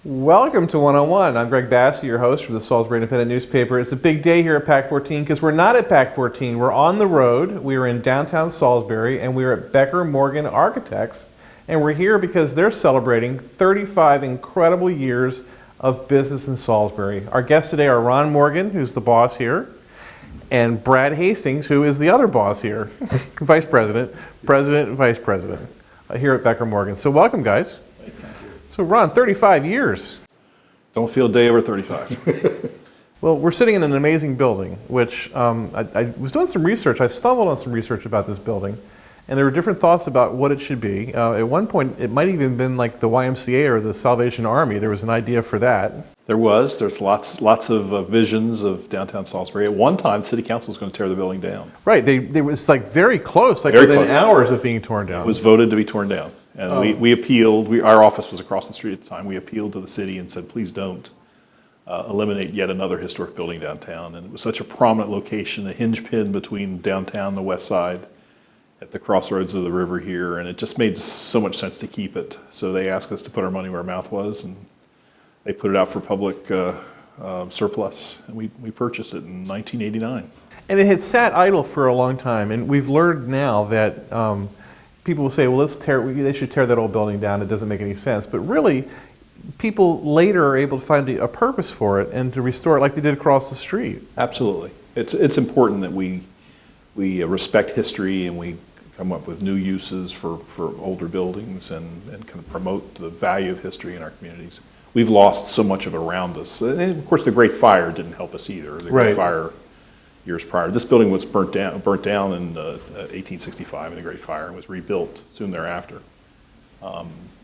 Welcome to One-on-One. I'm Greg Bassey, your host from the Salisbury Independent newspaper. It's a big day here at PAC 14 because we're not at PAC 14. We're on the road. We are in downtown Salisbury and we're at Becker Morgan Architects. And we're here because they're celebrating 35 incredible years of business in Salisbury. Our guests today are Ron Morgan, who's the boss here, and Brad Hastings, who is the other boss here, vice president, president, and vice president here at Becker Morgan. So welcome, guys. So Ron, 35 years. Don't feel a day over 35. Well, we're sitting in an amazing building, which I was doing some research. I've stumbled on some research about this building, and there were different thoughts about what it should be. At one point, it might even been like the YMCA or the Salvation Army. There was an idea for that. There's lots of visions of downtown Salisbury. At one time, City Council was going to tear the building down. Right, they was like very close, like Very within close. hours of being torn down. It was voted to be torn down. And we appealed. Our office was across the street at the time. We appealed to the city and said, please don't eliminate yet another historic building downtown. And it was such a prominent location, a hinge pin between downtown and the west side at the crossroads of the river here. And it just made so much sense to keep it. So they asked us to put our money where our mouth was. And they put it out for public surplus. And we purchased it in 1989. And it had sat idle for a long time. And we've learned now that people will say, well, they should tear that old building down. It doesn't make any sense. But really, people later are able to find a purpose for it and to restore it like they did across the street. Absolutely. It's important that we respect history and we come up with new uses for older buildings and kind of promote the value of history in our communities. We've lost so much of it around us. And of course, the Great Fire didn't help us either. The Great Fire years prior. This building was burnt down in 1865 in the Great Fire and was rebuilt soon thereafter.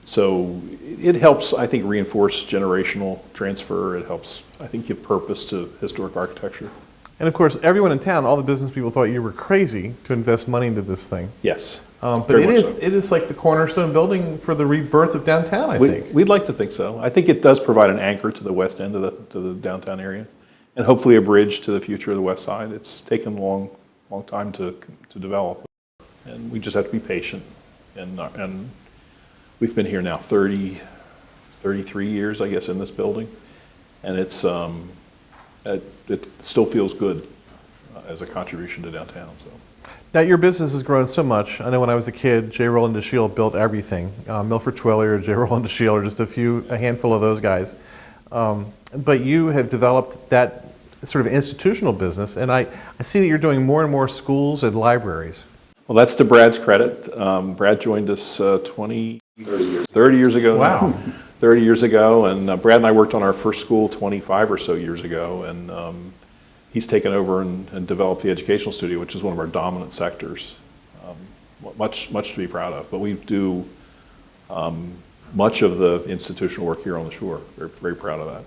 So it helps, I think, reinforce generational transfer. It helps, I think, give purpose to historic architecture. And of course, everyone in town, all the business people thought you were crazy to invest money into this thing. Yes. But it is like the cornerstone building for the rebirth of downtown, I think. We'd like to think so. I think it does provide an anchor to the west end of the downtown area. And hopefully a bridge to the future of the west side. It's taken a long time to develop, and we just have to be patient. And we've been here now 33 years, I guess, in this building, and it still feels good as a contribution to downtown. So. Now your business has grown so much. I know when I was a kid, J. Rowland DeShiel built everything. Milford Twillier, J. Rowland DeShiel, or just a handful of those guys. But you have developed that sort of institutional business, and I see that you're doing more and more schools and libraries. Well, that's to Brad's credit. Brad joined us 30 years ago. Wow. 30 years ago, and Brad and I worked on our first school 25 or so years ago, and he's taken over and developed the educational studio, which is one of our dominant sectors. Much to be proud of, but we do much of the institutional work here on the shore. We're very proud of that.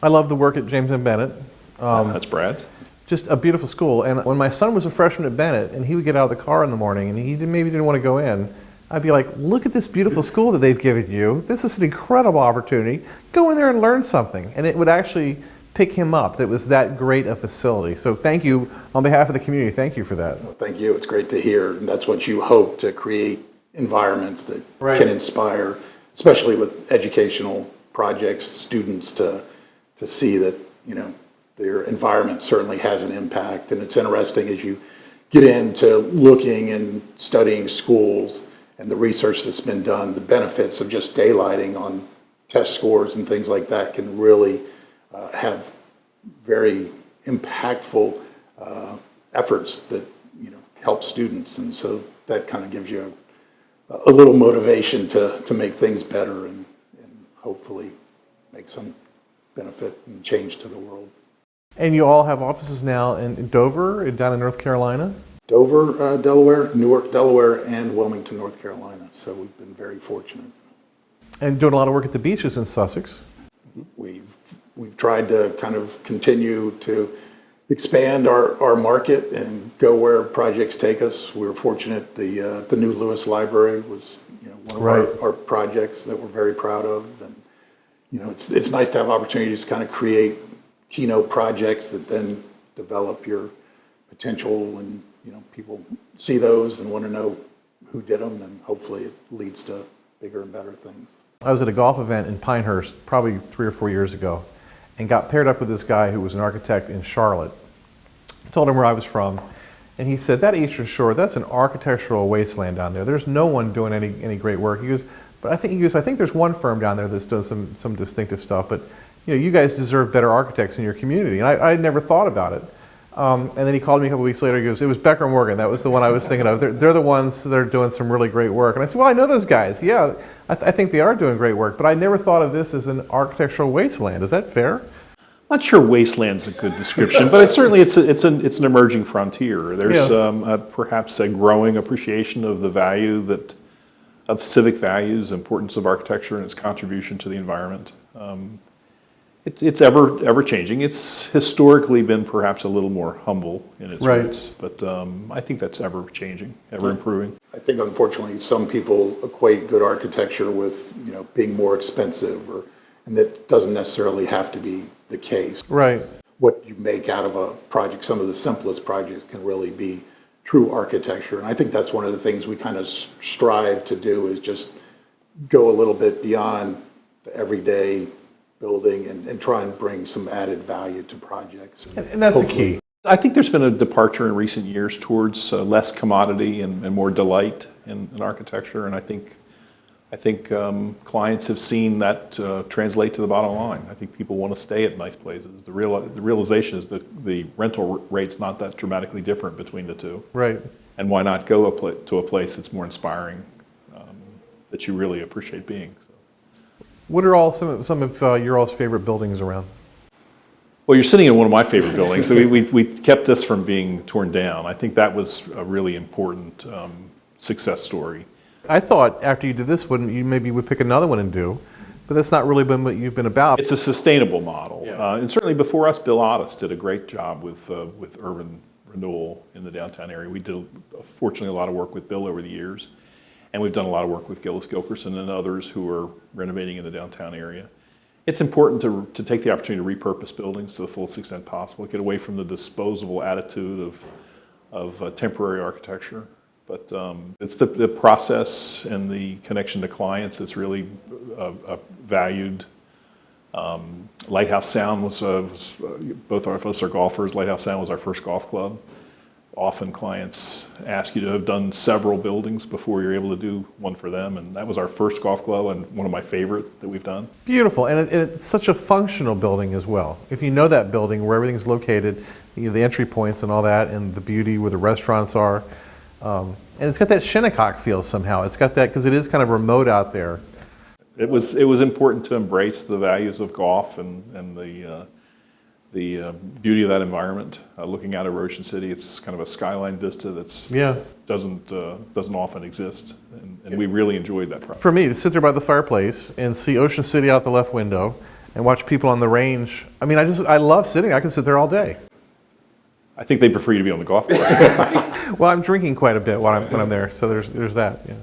I love the work at James and Bennett. That's Brad. Just a beautiful school. And when my son was a freshman at Bennett and he would get out of the car in the morning and he maybe didn't want to go in, I'd be like, look at this beautiful school that they've given you. This is an incredible opportunity. Go in there and learn something. And it would actually pick him up. That was that great a facility. So thank you on behalf of the community. Thank you for that. Well, thank you. It's great to hear. And that's what you hope, to create environments that can inspire, especially with educational projects, students to see that, their environment certainly has an impact. And it's interesting as you get into looking and studying schools and the research that's been done, the benefits of just daylighting on test scores and things like that can really have very impactful efforts that help students. And so that kind of gives you a little motivation to make things better and hopefully make some benefit and change to the world. And you all have offices now in Dover and down in North Carolina? Dover, Delaware, Newark, Delaware, and Wilmington, North Carolina. So we've been very fortunate. And doing a lot of work at the beaches in Sussex? We've tried to kind of continue to expand our market and go where projects take us. We were fortunate the new Lewis Library was one of our projects that we're very proud of. And it's nice to have opportunities to kind of create keynote projects that then develop your potential, and people see those and want to know who did them, and hopefully it leads to bigger and better things. I was at a golf event in Pinehurst probably 3 or 4 years ago and got paired up with this guy who was an architect in Charlotte. I told him where I was from, and he said, that Eastern Shore, that's an architectural wasteland down there. There's no one doing any great work. He goes, but I think there's one firm down there that's done some distinctive stuff, but you guys deserve better architects in your community. And I had never thought about it. And then he called me a couple weeks later. He goes, it was Becker Morgan. That was the one I was thinking of. They're the ones that are doing some really great work. And I said, well, I know those guys. Yeah, I think they are doing great work. But I never thought of this as an architectural wasteland. Is that fair? Not sure wasteland's a good description, but it's an emerging frontier. There's perhaps a growing appreciation of the value of civic values, importance of architecture, and its contribution to the environment. It's ever changing. It's historically been perhaps a little more humble in its roots, but I think that's ever changing, ever improving. I think unfortunately some people equate good architecture with being more expensive, and that doesn't necessarily have to be the case. Right. What you make out of a project, some of the simplest projects can really be true architecture, and I think that's one of the things we kind of strive to do is just go a little bit beyond the everyday building and try and bring some added value to projects. And that's the key. I think there's been a departure in recent years towards less commodity and more delight in architecture, and I think clients have seen that translate to the bottom line. I think people want to stay at nice places. The realization is that the rental rate's not that dramatically different between the two. Right. And why not go to a place that's more inspiring, that you really appreciate being. What are some of your all's favorite buildings around? Well, you're sitting in one of my favorite buildings. So we kept this from being torn down. I think that was a really important success story. I thought after you did this one, you maybe would pick another one and do, but that's not really been what you've been about. It's a sustainable model. Yeah. And certainly before us, Bill Ottis did a great job with urban renewal in the downtown area. We did, fortunately, a lot of work with Bill over the years. And we've done a lot of work with Gillis Gilkerson and others who are renovating in the downtown area. It's important to take the opportunity to repurpose buildings to the fullest extent possible, get away from the disposable attitude of temporary architecture. But it's the process and the connection to clients that's really valued. Lighthouse Sound was both of us are golfers. Lighthouse Sound was our first golf club. Often clients ask you to have done several buildings before you're able to do one for them, and that was our first golf club and one of my favorite that we've done. Beautiful, and it's such a functional building as well. If you know that building, where everything's located, the entry points and all that, and the beauty where the restaurants are, and it's got that Shinnecock feel somehow. It's got that, because it is kind of remote out there. It was important to embrace the values of golf and the beauty of that environment. Looking out over Ocean City, it's kind of a skyline vista that's doesn't often exist, and we really enjoyed that project. For me, to sit there by the fireplace and see Ocean City out the left window and watch people on the range, I mean, I love sitting. I can sit there all day. I think they prefer you to be on the golf course. Well, I'm drinking quite a bit when I'm there, so there's that. Yeah.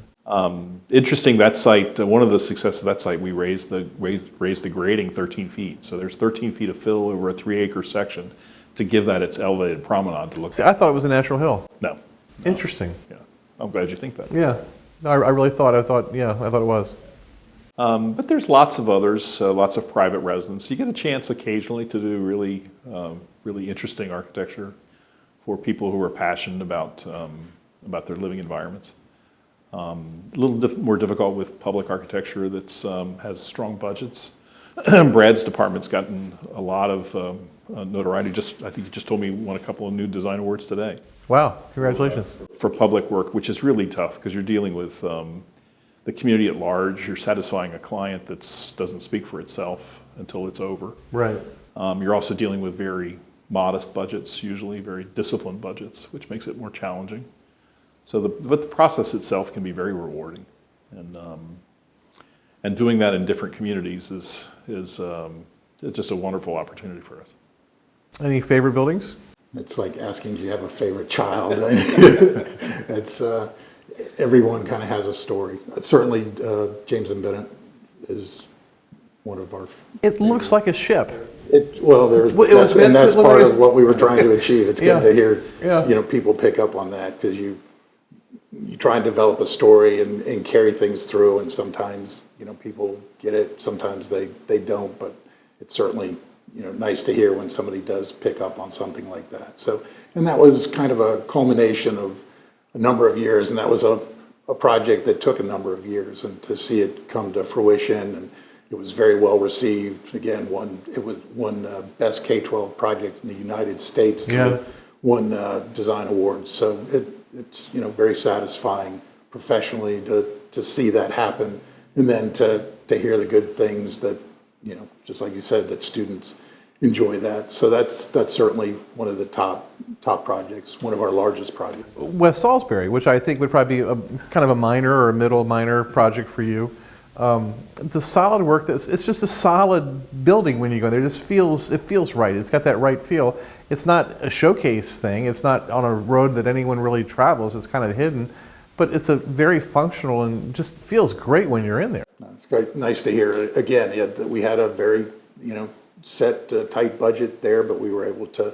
Interesting, that site, one of the successes of that site, we raised the grading 13 feet. So there's 13 feet of fill over a 3-acre section to give that its elevated promenade to look See, at. I thought it was a natural hill. No. Interesting. Yeah, I'm glad you think that. Yeah. No, I really thought it was. But there's lots of others, lots of private residents. You get a chance occasionally to do really interesting architecture for people who are passionate about their living environments. A little more difficult with public architecture that has strong budgets. Brad's department's gotten a lot of notoriety. I think he just told me he won a couple of new design awards today. Wow, congratulations. For public work, which is really tough because you're dealing with the community at large. You're satisfying a client that doesn't speak for itself until it's over. Right. You're also dealing with very modest budgets, usually very disciplined budgets, which makes it more challenging. But the process itself can be very rewarding, and doing that in different communities is just a wonderful opportunity for us. Any favorite buildings? It's like asking, do you have a favorite child? It's everyone kind of has a story. Certainly, James and Bennett is one of our. It looks like a ship. That's part of what we were trying to achieve. It's good to hear, people pick up on that, because you try and develop a story and carry things through, and sometimes people get it. Sometimes they don't, but it's certainly, nice to hear when somebody does pick up on something like that. So, and that was kind of a culmination of a number of years, and that was a project that took a number of years, and to see it come to fruition, and it was very well received. Again, it was won best K-12 project in the United States. Yeah. Won design awards. So it's very satisfying professionally to see that happen, and then to hear the good things that just like you said, that students enjoy that. So that's certainly one of the top projects, one of our largest projects. West Salisbury, which I think would probably be kind of a minor or a middle minor project for you. The solid work, it's just a solid building when you go there. It feels right. It's got that right feel. It's not a showcase thing. It's not on a road that anyone really travels. It's kind of hidden, but it's a very functional and just feels great when you're in there. It's great, nice to hear. Again, we had a very set tight budget there, but we were able to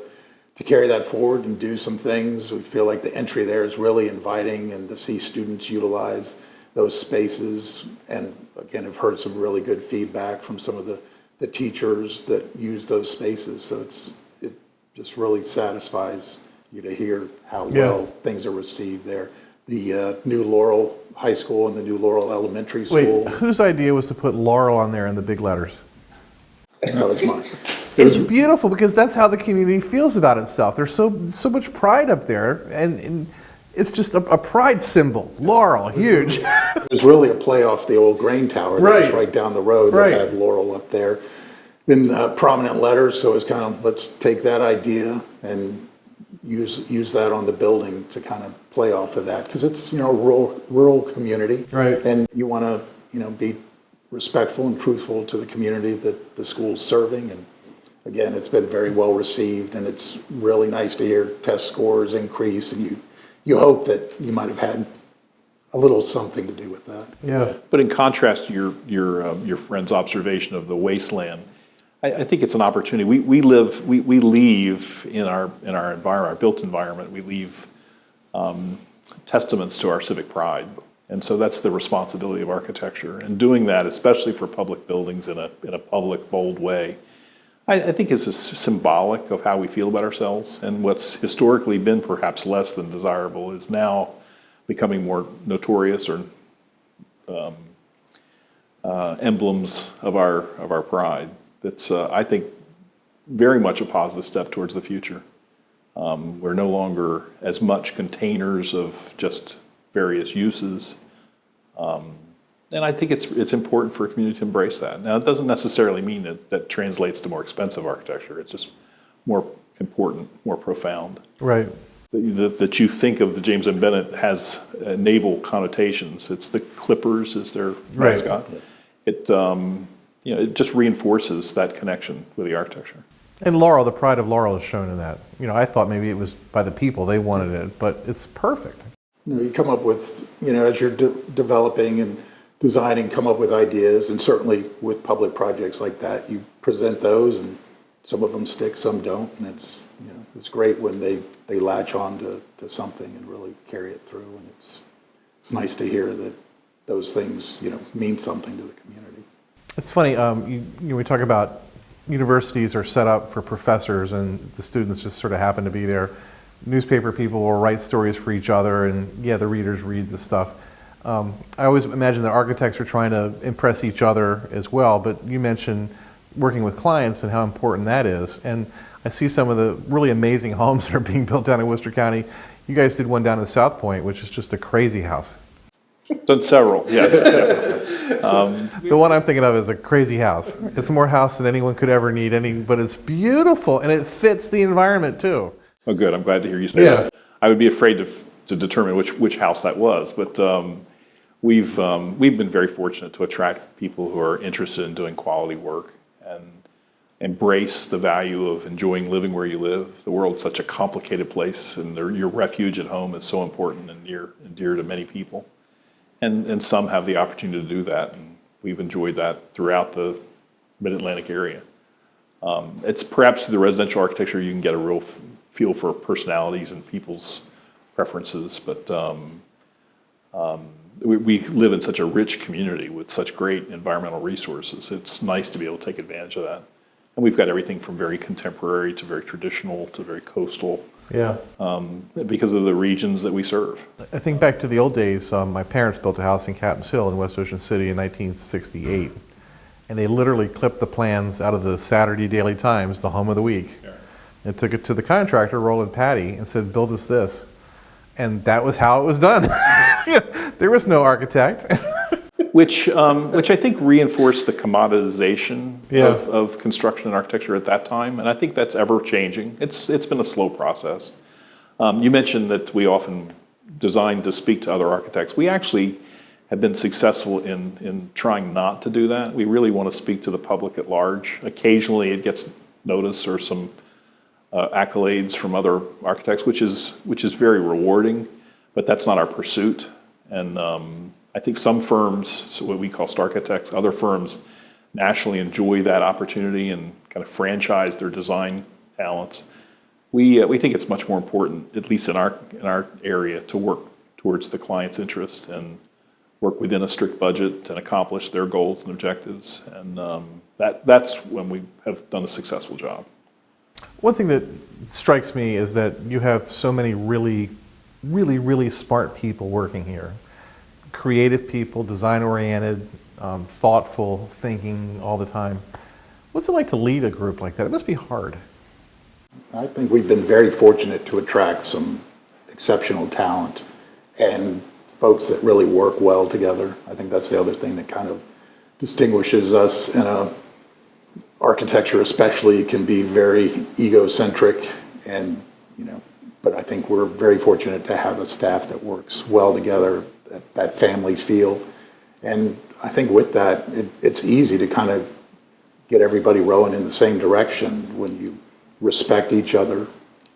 carry that forward and do some things. We feel like the entry there is really inviting, and to see students utilize those spaces. And again, I've heard some really good feedback from some of the teachers that use those spaces. So it just really satisfies you to hear how well things are received there. The new Laurel High School and the new Laurel Elementary School. Wait, whose idea was to put Laurel on there in the big letters? That was mine. It's beautiful because that's how the community feels about itself. There's so much pride up there, and it's just a pride symbol. Laurel, huge. It was really a play off the old grain tower that was right down the road that had Laurel up there in prominent letters. So it was kind of, let's take that idea and use that on the building to kind of play off of that, because it's a rural community, and you want to be respectful and truthful to the community that the school's serving. And again, it's been very well received, and it's really nice to hear test scores increase, and you hope that you might have had a little something to do with that. Yeah. But in contrast to your friend's observation of the wasteland, I think it's an opportunity. We leave in our environment, our built environment, we leave testaments to our civic pride. And so that's the responsibility of architecture. And doing that, especially for public buildings in a public, bold way, I think is symbolic of how we feel about ourselves. And what's historically been perhaps less than desirable is now becoming more notorious, or emblems of our pride. That's, I think, very much a positive step towards the future. We're no longer as much containers of just various uses. And I think it's important for a community to embrace that. Now, it doesn't necessarily mean that translates to more expensive architecture. It's just more important, more profound. Right. That you think of the James M. Bennett has naval connotations. It's the Clippers is their mascot. It it just reinforces that connection with the architecture. And Laurel, the pride of Laurel is shown in that. I thought maybe it was by the people, they wanted it, but it's perfect. You come up with, as you're developing and designing, come up with ideas, and certainly with public projects like that, you present those, and some of them stick, some don't, and it's great when they latch on to something and really carry it through, and it's nice to hear that those things, mean something to the community. It's funny, we talk about universities are set up for professors, and the students just sort of happen to be there. Newspaper people will write stories for each other, and the readers read the stuff. I always imagine that architects are trying to impress each other as well, but you mentioned working with clients and how important that is. And I see some of the really amazing homes that are being built down in Worcester County. You guys did one down in South Point, which is just a crazy house. Done several, yes. The one I'm thinking of is a crazy house. It's more house than anyone could ever need, but it's beautiful, and it fits the environment too. Oh, good. I'm glad to hear you say that. I would be afraid to determine which house that was, but we've been very fortunate to attract people who are interested in doing quality work and embrace the value of enjoying living where you live. The world's such a complicated place, and your refuge at home is so important and dear to many people. And some have the opportunity to do that, and we've enjoyed that throughout the Mid-Atlantic area. It's perhaps through the residential architecture you can get a real feel for personalities and people's preferences, but we live in such a rich community with such great environmental resources. It's nice to be able to take advantage of that. And we've got everything from very contemporary to very traditional to very coastal. Yeah. Because of the regions that we serve. I think back to the old days, my parents built a house in Captain's Hill in West Ocean City in 1968. And they literally clipped the plans out of the Saturday Daily Times, the home of the week, and took it to the contractor, Roland Patty, and said, build us this. And that was how it was done. There was no architect. Which I think reinforced the commoditization Yeah. of construction and architecture at that time, and I think that's ever changing. It's been a slow process. You mentioned that we often design to speak to other architects. We actually have been successful in trying not to do that. We really want to speak to the public at large. Occasionally it gets notice or some accolades from other architects, which is very rewarding, but that's not our pursuit. And I think some firms, so what we call Starchitects, other firms nationally enjoy that opportunity and kind of franchise their design talents. We think it's much more important, at least in our area, to work towards the client's interest and work within a strict budget and accomplish their goals and objectives. And that's when we have done a successful job. One thing that strikes me is that you have so many really, really, really smart people working here. Creative people, design-oriented, thoughtful, thinking all the time. What's it like to lead a group like that? It must be hard. I think we've been very fortunate to attract some exceptional talent and folks that really work well together. I think that's the other thing that kind of distinguishes us in architecture especially can be very egocentric and, but I think we're very fortunate to have a staff that works well together, that family feel. And I think with that, it's easy to kind of get everybody rowing in the same direction when you respect each other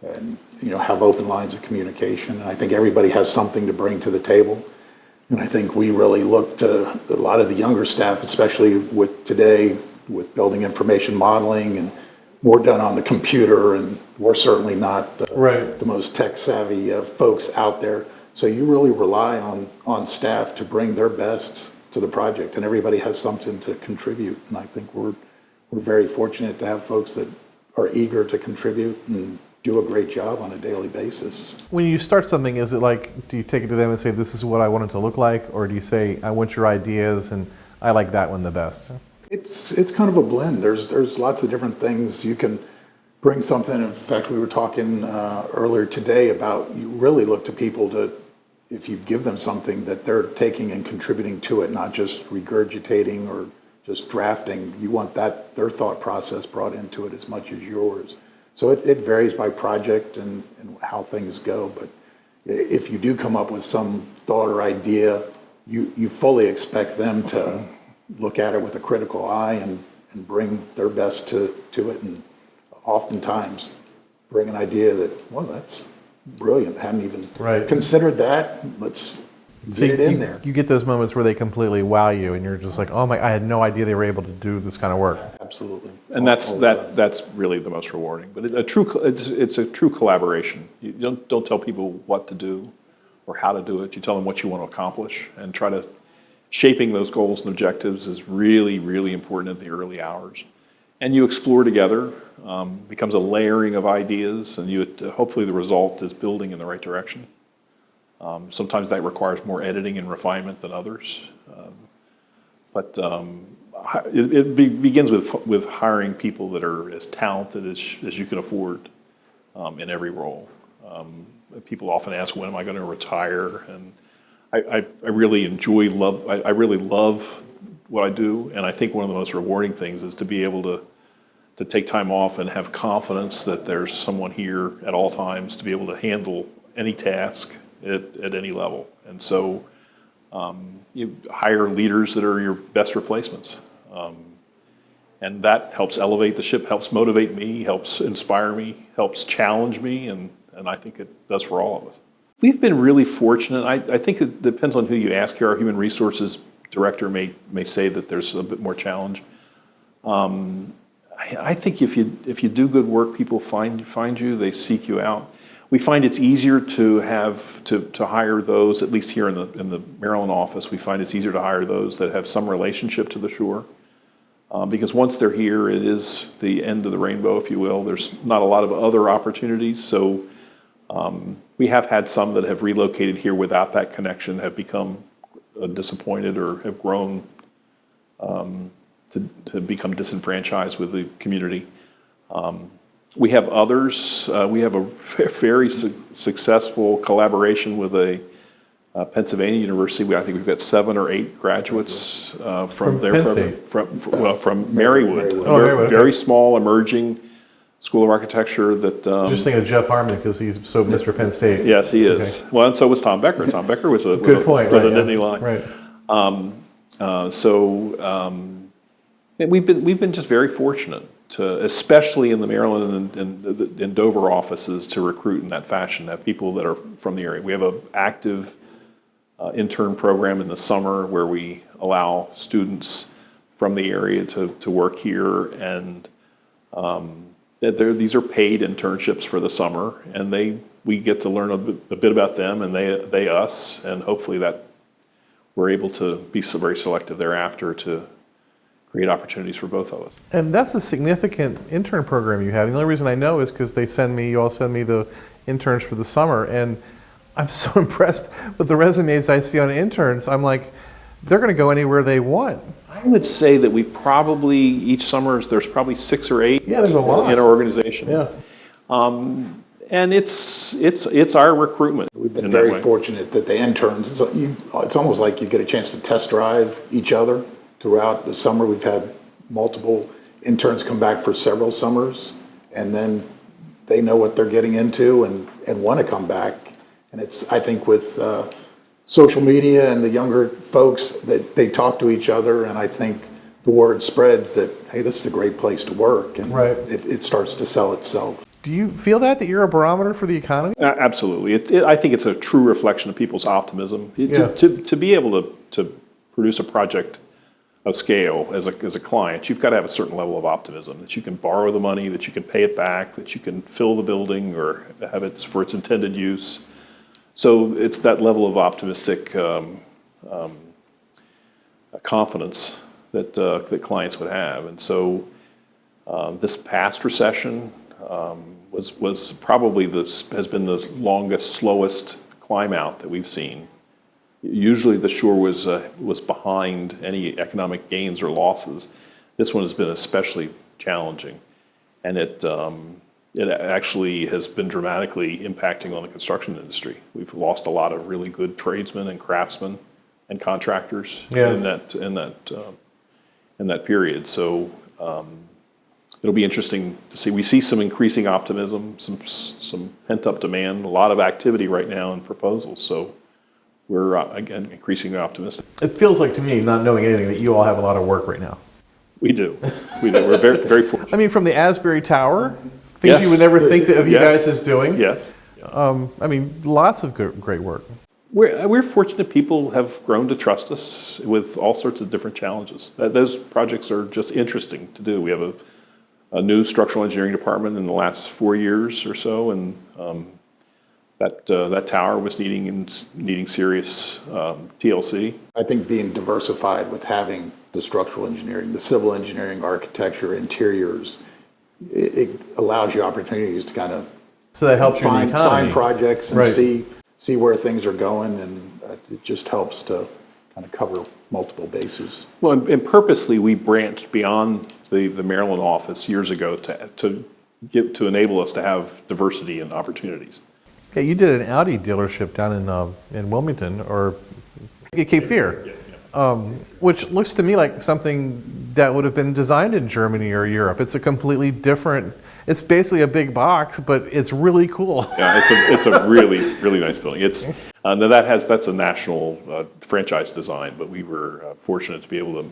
and, have open lines of communication. And I think everybody has something to bring to the table. And I think we really look to a lot of the younger staff, especially with today, with building information modeling and more done on the computer, and we're certainly not the most tech savvy folks out there. So you really rely on staff to bring their best to the project, and everybody has something to contribute. And I think we're very fortunate to have folks that are eager to contribute and do a great job on a daily basis. When you start something, is it like, do you take it to them and say, this is what I want it to look like? Or do you say, I want your ideas and I like that one the best? It's kind of a blend. There's lots of different things. You can bring something. In fact, we were talking earlier today about you really look to people to, if you give them something that they're taking and contributing to it, not just regurgitating or just drafting. You want their thought process brought into it as much as yours. So it varies by project and how things go. But if you do come up with some thought or idea, you fully expect them to look at it with a critical eye and bring their best to it. And oftentimes bring an idea that, well, that's brilliant. Hadn't even considered that. Let's get it in there. You get those moments where they completely wow you and you're just like, oh my, I had no idea they were able to do this kind of work. Absolutely. And that's really the most rewarding. But it's a true collaboration. You don't tell people what to do or how to do it. You tell them what you want to accomplish, and try to shaping those goals and objectives is really, really important at the early hours. And you explore together, becomes a layering of ideas, and hopefully the result is building in the right direction. Sometimes that requires more editing and refinement than others. But it begins with hiring people that are as talented as you can afford in every role. People often ask, when am I going to retire? And I really love what I do, and I think one of the most rewarding things is to be able to take time off and have confidence that there's someone here at all times to be able to handle any task at any level. And so you hire leaders that are your best replacements. And that helps elevate the ship, helps motivate me, helps inspire me, helps challenge me, and I think it does for all of us. We've been really fortunate. I think it depends on who you ask here. Our human resources director may say that there's a bit more challenge. I think if you do good work, people find you, they seek you out. We find it's easier to have to hire those, at least here in the Maryland office. We find it's easier to hire those that have some relationship to the shore, because once they're here, it is the end of the rainbow, if you will. There's not a lot of other opportunities, so we have had some that have relocated here without that connection, have become disappointed or have grown to become disenfranchised with the community. We have others. We have a very successful collaboration with a Pennsylvania university. I think we've got 7 or 8 graduates from their Penn program, from Marywood, Marywood. Oh, Marywood, very okay. small emerging school of architecture that. Just thinking of Jeff Harmon because he's so Mr. Penn State. Yes, he is. Okay. Well, and so was Tom Becker. Tom Becker was a Good point. Was right, a Nittany Lion. Right. We've been just very fortunate to, especially in the Maryland and Dover offices, to recruit in that fashion, have people that are from the area. We have an active intern program in the summer where we allow students from the area to work here, and these are paid internships for the summer, and we get to learn a bit about them, and they us, and hopefully that we're able to be very selective thereafter to create opportunities for both of us. And that's a significant intern program you have. The only reason I know is because you all send me the interns for the summer, and I'm so impressed with the resumes I see on interns. I'm like, they're going to go anywhere they want. I would say that we probably, each summer, there's probably 6 or 8 Yeah, there's a lot. in our organization. Yeah. And it's our recruitment. We've been in that very way. fortunate that the interns, it's almost like you get a chance to test drive each other throughout the summer. We've had multiple interns come back for several summers, and then they know what they're getting into and want to come back. And I think with social media and the younger folks, that they talk to each other, and I think the word spreads that, hey, this is a great place to work, and Right. it starts to sell itself. Do you feel that you're a barometer for the economy? Absolutely. I think it's a true reflection of people's optimism. Yeah. To be able to produce a project of scale as a client, you've got to have a certain level of optimism, that you can borrow the money, that you can pay it back, that you can fill the building or have it for its intended use. So it's that level of optimistic confidence that clients would have. And so this past recession was probably has been the longest, slowest climb out that we've seen. Usually the shore was behind any economic gains or losses. This one has been especially challenging, and it actually has been dramatically impacting on the construction industry. We've lost a lot of really good tradesmen and craftsmen and contractors in that period. So it'll be interesting to see. We see some increasing optimism, some pent-up demand, a lot of activity right now in proposals. So we're, again, increasingly optimistic. It feels like to me, not knowing anything, that you all have a lot of work right now. We do. We're very, very fortunate. I mean, from the Asbury Tower, things Yes. you would never think of you Yes. guys as doing. Yes. I mean, lots of great work. We're fortunate people have grown to trust us with all sorts of different challenges. Those projects are just interesting to do. We have a new structural engineering department in the last 4 years or so, and that tower was needing serious TLC. I think being diversified with having the structural engineering, the civil engineering, architecture, interiors, it allows you opportunities to kind of So that helps you in the economy. find projects and Right. see where things are going, and it just helps to kind of cover multiple bases. Well, and purposely, we branched beyond the Maryland office years ago to enable us to have diversity and opportunities. Yeah, you did an Audi dealership down in Wilmington or Cape Fear, which looks to me like something that would have been designed in Germany or Europe. It's a completely different. It's basically a big box, but it's really cool. Yeah, it's a really, really nice building. It's now that's a national franchise design, but we were fortunate to be able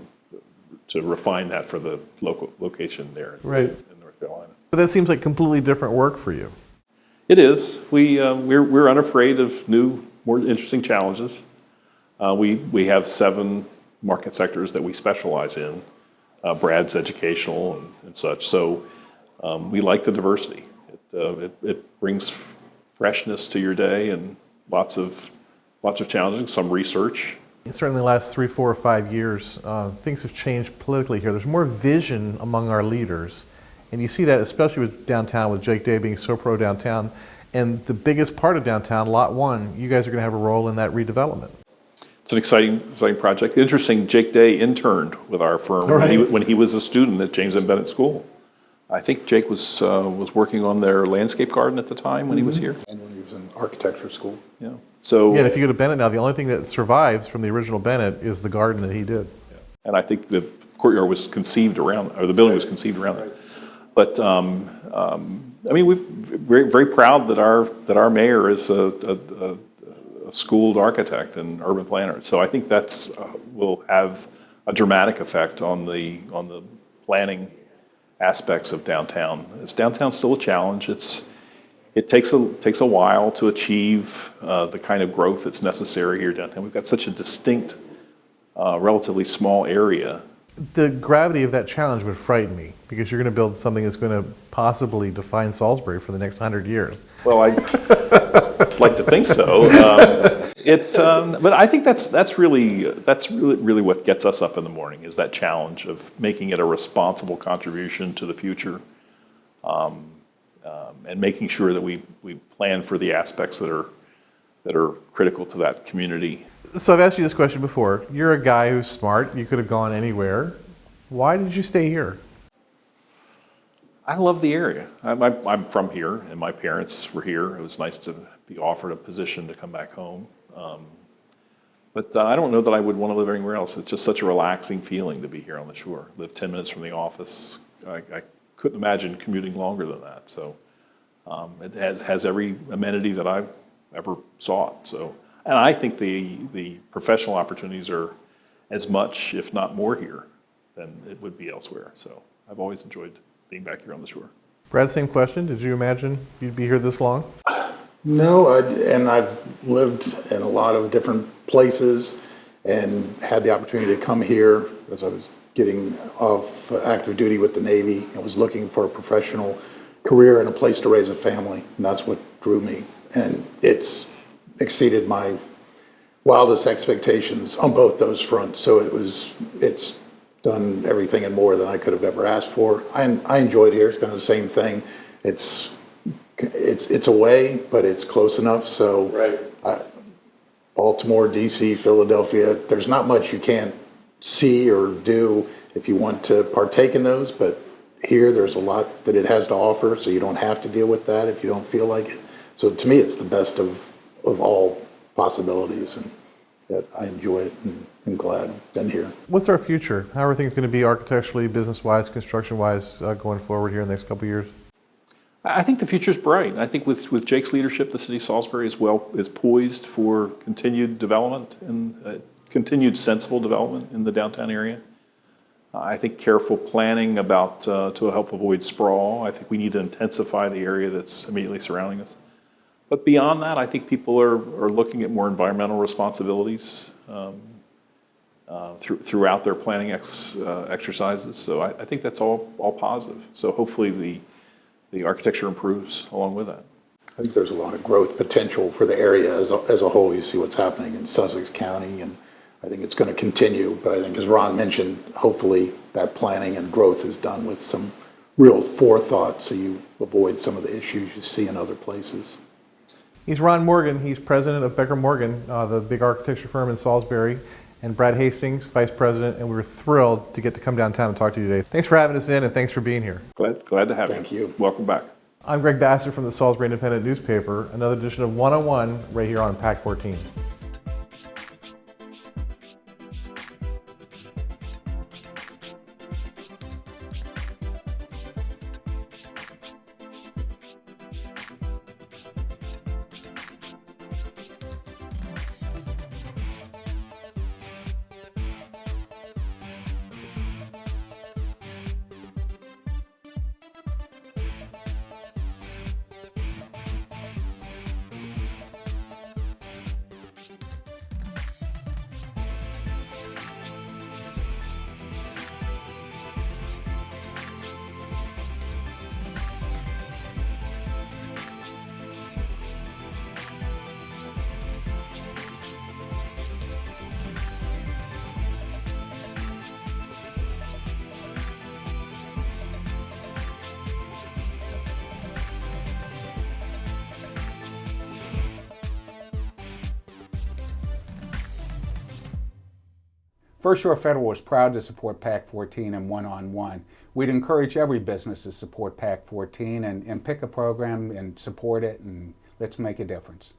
to refine that for the local location there Right. in North Carolina. But that seems like completely different work for you. It is. We're unafraid of new, more interesting challenges. We have 7 market sectors that we specialize in. Brad's educational and such. So we like the diversity. It brings freshness to your day and lots of challenges, some research. Certainly the last 3, 4, or 5 years, things have changed politically here. There's more vision among our leaders. And you see that especially with downtown, with Jake Day being so pro downtown. And the biggest part of downtown, Lot 1, you guys are going to have a role in that redevelopment. It's an exciting project. Interesting, Jake Day interned with our firm when he was a student at James M. Bennett School. I think Jake was working on their landscape garden at the time when he was here. And when he was in architecture school. Yeah. So. Yeah, and if you go to Bennett now, the only thing that survives from the original Bennett is the garden that he did. And I think the courtyard was conceived around, or the building was conceived around that. But I mean, we're very proud that our mayor is a schooled architect and urban planner. So I think that's will have a dramatic effect on the planning aspects of downtown. Is downtown still a challenge? It takes a while to achieve the kind of growth that's necessary here downtown. We've got such a distinct, relatively small area. The gravity of that challenge would frighten me because you're going to build something that's going to possibly define Salisbury for the next 100 years. Well, I'd like to think so. But I think that's really what gets us up in the morning, is that challenge of making it a responsible contribution to the future, and making sure that we plan for the aspects that are critical to that community. So I've asked you this question before. You're a guy who's smart. You could have gone anywhere. Why did you stay here? I love the area. I'm from here, and my parents were here. It was nice to be offered a position to come back home. But I don't know that I would want to live anywhere else. It's just such a relaxing feeling to be here on the shore. Live 10 minutes from the office. I couldn't imagine commuting longer than that. So it has every amenity that I've ever sought. So, and I think the professional opportunities are as much, if not more, here than it would be elsewhere. So I've always enjoyed being back here on the shore. Brad, same question. Did you imagine you'd be here this long? No, and I've lived in a lot of different places and had the opportunity to come here as I was getting off active duty with the Navy. I was looking for a professional career and a place to raise a family, and that's what drew me. And it's exceeded my wildest expectations on both those fronts. So it's done everything and more than I could have ever asked for. I enjoyed here. It's kind of the same thing. It's away, but it's close enough. So Baltimore, DC, Philadelphia, there's not much you can't see or do if you want to partake in those, but here there's a lot that it has to offer, so you don't have to deal with that if you don't feel like it. So to me, it's the best of all possibilities, and that I enjoy it and I'm glad I've been here. What's our future? How are things going to be architecturally, business-wise, construction-wise going forward here in the next couple of years? I think the future's bright. I think with Jake's leadership, the city of Salisbury is poised for continued development and continued sensible development in the downtown area. I think careful planning to help avoid sprawl. I think we need to intensify the area that's immediately surrounding us. But beyond that, I think people are looking at more environmental responsibilities throughout their planning exercises. So I think that's all positive. So hopefully the architecture improves along with that. I think there's a lot of growth potential for the area as a whole. You see what's happening in Sussex County, and I think it's going to continue. But I think, as Ron mentioned, hopefully that planning and growth is done with some real forethought, so you avoid some of the issues you see in other places. He's Ron Morgan. He's president of Becker Morgan, the big architecture firm in Salisbury, and Brad Hastings, vice president, and we were thrilled to get to come downtown and talk to you today. Thanks for having us in, and thanks for being here. Glad to have you. Thank you. Welcome back. I'm Greg Bassett from the Salisbury Independent newspaper, another edition of 101 right here on PAC 14. First Shore Federal is proud to support PAC 14 and one-on-one. We'd encourage every business to support PAC 14 and pick a program and support it, and let's make a difference.